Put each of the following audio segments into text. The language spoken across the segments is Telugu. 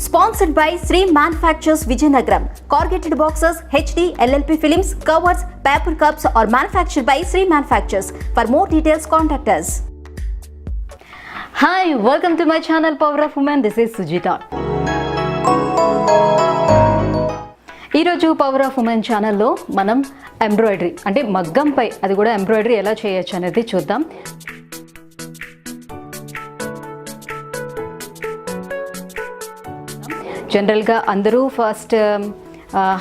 Sponsored by Sri Manufactures Vijayanagaram. Corrugated boxes, HD, LLP films, covers, paper cups are manufactured by Sri Manufactures. For more details, contact us. Hi, welcome to my channel Power of Women. This is Sujitha. ఈరోజు పవర్ ఆఫ్ ఉమెన్ ఛానల్లో మనం ఎంబ్రాయిడరీ అంటే మగ్గంపై అది కూడా ఎంబ్రాయిడరీ ఎలా చేయొచ్చు అనేది చూద్దాం. జనరల్గా అందరూ ఫస్ట్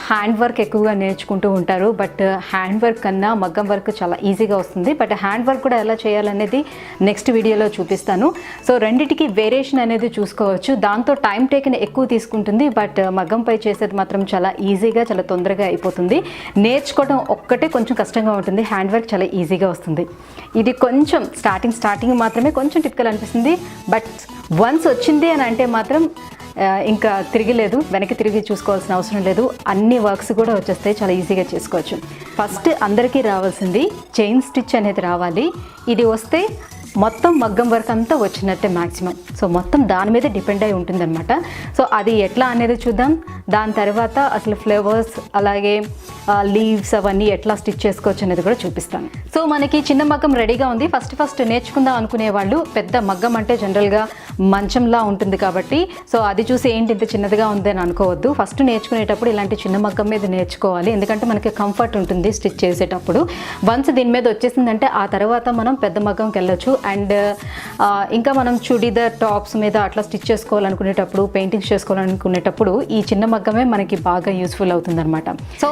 హ్యాండ్ వర్క్ ఎక్కువగా నేర్చుకుంటూ ఉంటారు. బట్ హ్యాండ్ వర్క్ కన్నా మగ్గం వర్క్ చాలా ఈజీగా వస్తుంది. బట్ హ్యాండ్ వర్క్ కూడా ఎలా చేయాలనేది నెక్స్ట్ వీడియోలో చూపిస్తాను. సో రెండిటికి వేరియేషన్ అనేది చూసుకోవచ్చు. దాంతో టైం టేకింగ్ ఎక్కువ తీసుకుంటుంది. బట్ మగ్గంపై చేసేది మాత్రం చాలా ఈజీగా చాలా తొందరగా అయిపోతుంది. నేర్చుకోవడం ఒక్కటే కొంచెం కష్టంగా ఉంటుంది. హ్యాండ్ వర్క్ చాలా ఈజీగా వస్తుంది. ఇది కొంచెం స్టార్టింగ్ మాత్రమే కొంచెం టిపికల్ అనిపిస్తుంది. బట్ వన్స్ వచ్చింది అని అంటే మాత్రం ఇంకా తిరిగిలేదు, వెనక్కి తిరిగి చూసుకోవాల్సిన అవసరం లేదు. అన్ని వర్క్స్ కూడా వచ్చేస్తాయి, చాలా ఈజీగా చేసుకోవచ్చు. ఫస్ట్ అందరికీ రావాల్సింది చైన్ స్టిచ్ అనేది రావాలి. ఇది వస్తే మొత్తం మగ్గం వర్క్ అంతా వచ్చినట్టే మ్యాక్సిమం. సో మొత్తం దాని మీద డిపెండ్ అయి ఉంటుందన్నమాట. సో అది ఎట్లా అనేది చూద్దాం. దాని తర్వాత అసలు ఫ్లవర్స్ అలాగే లీవ్స్ అవన్నీ ఎట్లా స్టిచ్ చేసుకోవచ్చు అనేది కూడా చూపిస్తాను. సో మనకి చిన్న మగ్గం రెడీగా ఉంది. ఫస్ట్ నేర్చుకుందాం అనుకునే వాళ్ళు పెద్ద మగ్గం అంటే జనరల్గా మంచంలా ఉంటుంది కాబట్టి సో అది చూసి ఏంటి ఇంత చిన్నదిగా ఉంది అని అనుకోవద్దు. ఫస్ట్ నేర్చుకునేటప్పుడు ఇలాంటి చిన్న మగ్గం మీద నేర్చుకోవాలి. ఎందుకంటే మనకి కంఫర్ట్ ఉంటుంది స్టిచ్ చేసేటప్పుడు. వన్స్ దీని మీద వచ్చేసిందంటే ఆ తర్వాత మనం పెద్ద మగ్గంకి వెళ్ళొచ్చు. అండ్ ఇంకా మనం చుడీదార్ టాప్స్ మీద అట్లా స్టిచ్ చేసుకోవాలనుకునేటప్పుడు, పెయింటింగ్స్ చేసుకోవాలనుకునేటప్పుడు ఈ చిన్న మగ్గమే మనకి బాగా యూస్ఫుల్ అవుతుంది అనమాట. సో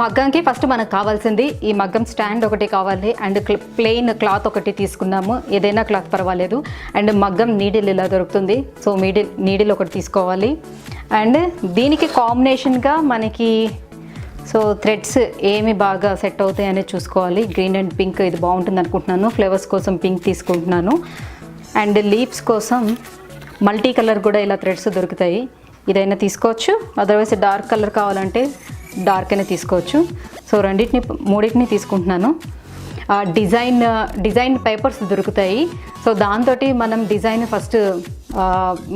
మగ్గంకి ఫస్ట్ మనకు కావాల్సింది ఈ మగ్గం స్టాండ్ ఒకటి కావాలి. అండ్ ప్లెయిన్ క్లాత్ ఒకటి తీసుకున్నాము, ఏదైనా క్లాత్ పర్వాలేదు. అండ్ మగ్గం నీడిల్ ఇలా దొరుకుతుంది. సో నీడిల్ ఒకటి తీసుకోవాలి. అండ్ దీనికి కాంబినేషన్గా మనకి సో థ్రెడ్స్ ఏమి బాగా సెట్ అవుతాయి అనేది చూసుకోవాలి. గ్రీన్ అండ్ పింక్ ఇది బాగుంటుంది అనుకుంటున్నాను. ఫ్లవర్స్ కోసం పింక్ తీసుకుంటున్నాను. అండ్ లీవ్స్ కోసం మల్టీ కలర్ కూడా ఇలా థ్రెడ్స్ దొరుకుతాయి, ఇదైనా తీసుకోవచ్చు. అదర్వైజ్ డార్క్ కలర్ కావాలంటే డార్క్ అయినా తీసుకోవచ్చు. సో మూడింటిని తీసుకుంటున్నాను. డిజైన్ పేపర్స్ దొరుకుతాయి. సో దాంతో మనం డిజైన్ ఫస్ట్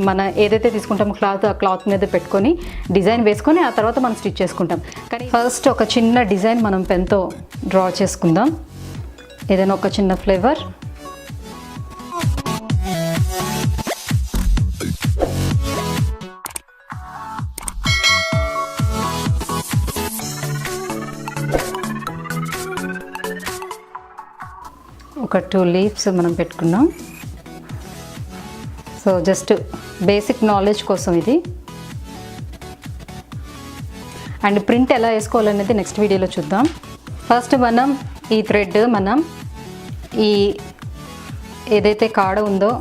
మన ఏదైతే తీసుకుంటామో క్లాత్ మీద పెట్టుకొని డిజైన్ వేసుకొని ఆ తర్వాత మనం స్టిచ్ చేసుకుంటాం. కానీ ఫస్ట్ ఒక చిన్న డిజైన్ మనం పెన్తో డ్రా చేసుకుందాం. ఏదైనా ఒక చిన్న ఫ్లేవర్. ఒక 2 లీవ్స్ మనం పెట్టుకున్నాం. సో జస్ట్ బేసిక్ నాలెడ్జ్ కోసం ఇది. అండ్ ప్రింట్ ఎలా వేసుకోవాలనేది నెక్స్ట్ వీడియోలో చూద్దాం. ఫస్ట్ మనం ఈ థ్రెడ్ మనం ఈ ఏదైతే కాడ ఉందో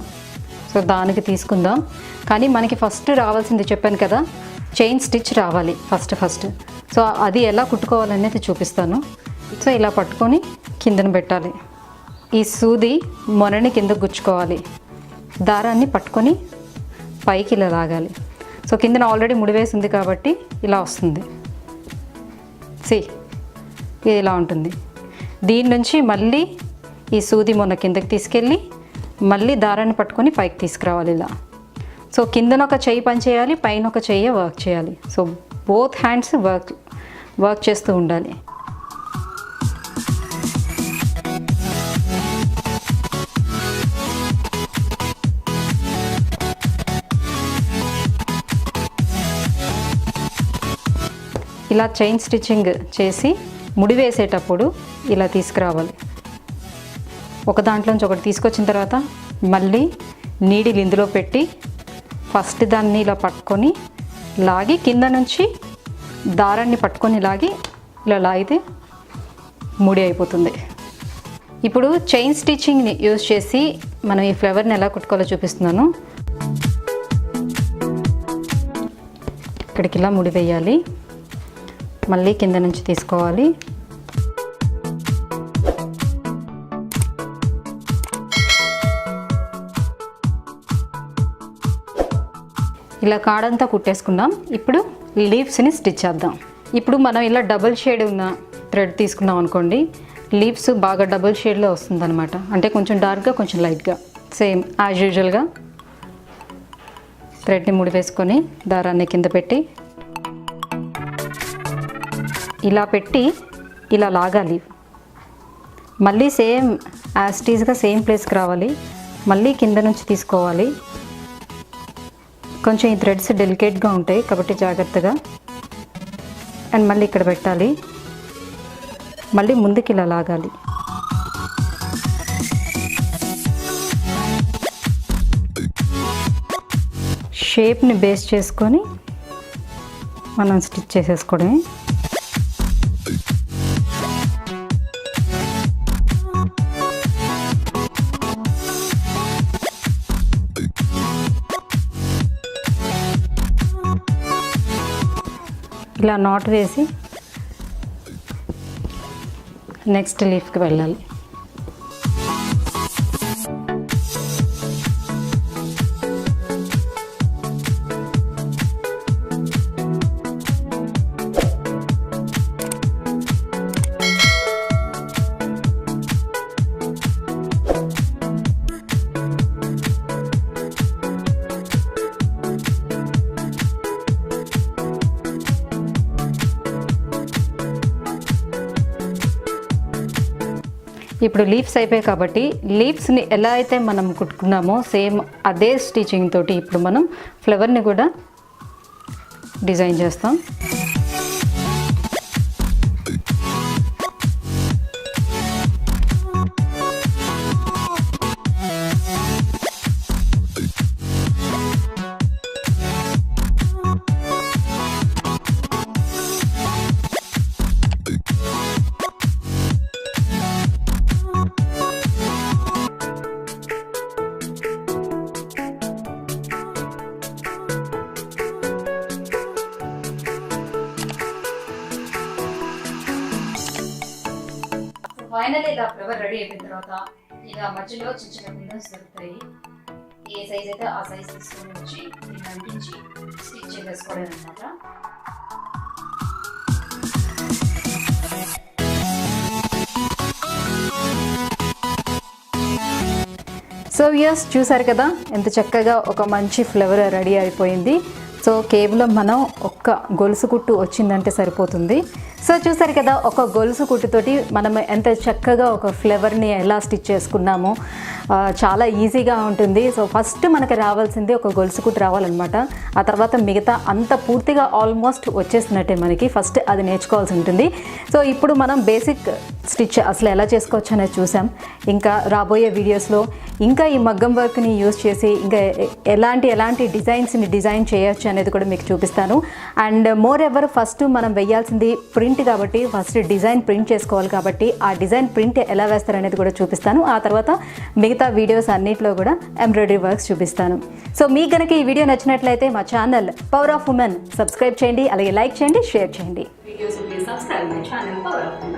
సో దానికి తీసుకుందాం. కానీ మనకి ఫస్ట్ రావాల్సింది చెప్పాను కదా, చైన్ స్టిచ్ రావాలి ఫస్ట్. సో అది ఎలా కుట్టుకోవాలనేది చూపిస్తాను. సో ఇలా పట్టుకొని కిందన పెట్టాలి. ఈ సూది మొనని కింద గుచ్చుకోవాలి. దారాన్ని పట్టుకొని పైకి ఇలా లాగాలి. సో కిందన ఆల్రెడీ ముడివేసి ఉంది కాబట్టి ఇలా వస్తుంది. ఇది ఇలా ఉంటుంది. దీని నుంచి మళ్ళీ ఈ సూది మొన్న కిందకి తీసుకెళ్ళి మళ్ళీ దారాన్ని పట్టుకొని పైకి తీసుకురావాలి ఇలా. సో కిందన ఒక చెయ్యి పని చేయాలి, పైన ఒక చెయ్యి వర్క్ చేయాలి. సో బోత్ హ్యాండ్స్ వర్క్ చేస్తూ ఉండాలి. ఇలా చైన్ స్టిచ్చింగ్ చేసి ముడి వేసేటప్పుడు ఇలా తీసుకురావాలి. ఒక దాంట్లోంచి ఒకటి తీసుకొచ్చిన తర్వాత మళ్ళీ నీడిల్ ఇందులో పెట్టి ఫస్ట్ దాన్ని ఇలా పట్టుకొని లాగి కింద నుంచి దారాన్ని పట్టుకొని లాగి ఇలా లాగితే ముడి అయిపోతుంది. ఇప్పుడు చైన్ స్టిచ్చింగ్ని యూజ్ చేసి మనం ఈ ఫ్లవర్ని ఎలా కుట్టుకోవాలో చూపిస్తున్నాను. ఇక్కడికి ఇలా ముడి వేయాలి, మళ్ళీ కింద నుంచి తీసుకోవాలి. ఇలా కాడంతా కుట్టేసుకున్నాం. ఇప్పుడు లీవ్స్ని స్టిచ్ చేద్దాం. ఇప్పుడు మనం ఇలా డబుల్ షేడ్ ఉన్న థ్రెడ్ తీసుకున్నాం అనుకోండి, లీవ్స్ బాగా డబుల్ షేడ్లో వస్తుందన్నమాట. అంటే కొంచెం డార్క్గా కొంచెం లైట్గా సేమ్ యాజ్ యూజువల్గా థ్రెడ్ని ముడి వేసుకొని దారాన్ని కింద పెట్టి ఇలా పెట్టి ఇలా లాగాలి. మళ్ళీ సేమ్ యాజ్ ఇట్ ఈజ్గా సేమ్ ప్లేస్కి రావాలి. మళ్ళీ కింద నుంచి తీసుకోవాలి. కొంచెం ఈ థ్రెడ్స్ డెలికేట్గా ఉంటాయి కాబట్టి జాగ్రత్తగా. అండ్ మళ్ళీ ఇక్కడ పెట్టాలి. మళ్ళీ ముందుకి ఇలా లాగాలి. షేప్ని బేస్ చేసుకొని మనం స్టిచ్ చేసేసుకోవడమే. ఇలా నాట్ వేసి నెక్స్ట్ లీఫ్కి వెళ్ళాలి. ఇప్పుడు లీవ్స్ అయిపోయాయి కాబట్టి లీవ్స్ని ఎలా అయితే మనం కుట్టుకున్నామో సేమ్ అదే స్టిచ్చింగ్ తోటి ఇప్పుడు మనం ఫ్లవర్ని కూడా డిజైన్ చేస్తాం. ఫైనల్లీ ఇలా ఫ్లవర్ రెడీ అయిపోయిన తర్వాత ఇలా మధ్యలో చిన్న చిన్న కుందన్స్ దొరుకుతాయి. ఏ సైజ్ అయితే ఆ సైజ్ తీసుకొని వచ్చి దీన్ని అంటించి స్టిచ్ చేసేసుకోవడం అనమాట. సో యస్, చూసారు కదా ఎంత చక్కగా ఒక మంచి ఫ్లవర్ రెడీ అయిపోయింది. సో కేవలం మనం ఒక్క గొలుసు కుట్టు వచ్చిందంటే సరిపోతుంది. సో చూసారు కదా ఒక గొలుసు కుట్టుతోటి మనం ఎంత చక్కగా ఒక ఫ్లవర్ని ఎలా స్టిచ్ చేసుకున్నామో. చాలా ఈజీగా ఉంటుంది. సో ఫస్ట్ మనకి రావాల్సింది ఒక గొలుసు కుట్టు రావాలన్నమాట. ఆ తర్వాత మిగతా అంత పూర్తిగా ఆల్మోస్ట్ వచ్చేసినట్టే మనకి. ఫస్ట్ అది నేర్చుకోవాల్సి ఉంటుంది. సో ఇప్పుడు మనం బేసిక్ స్టిచ్ అసలు ఎలా చేసుకోవచ్చు అనేది చూసాం. ఇంకా రాబోయే వీడియోస్లో ఇంకా ఈ మగ్గం వర్క్ని యూజ్ చేసి ఇంకా ఎలాంటి డిజైన్స్ని డిజైన్ చేయొచ్చు అనేది కూడా మీకు చూపిస్తాను. అండ్ మోర్ ఎవర్ ఫస్ట్ మనం వేయాల్సింది ప్రింట్ కాబట్టి ఫస్ట్ డిజైన్ ప్రింట్ చేసుకోవాలి కాబట్టి ఆ డిజైన్ ప్రింట్ ఎలా వేస్తారు అనేది కూడా చూపిస్తాను. ఆ తర్వాత మిగతా వీడియోస్ అన్నిట్లో కూడా ఎంబ్రాయిడరీ వర్క్స్ చూపిస్తాను. సో మీకు కనుక ఈ వీడియో నచ్చినట్లయితే మా channel power of women subscribe చేయండి, అలాగే లైక్ చేయండి, షేర్ చేయండి. Videos will be subscribe my channel PowerOfWomen.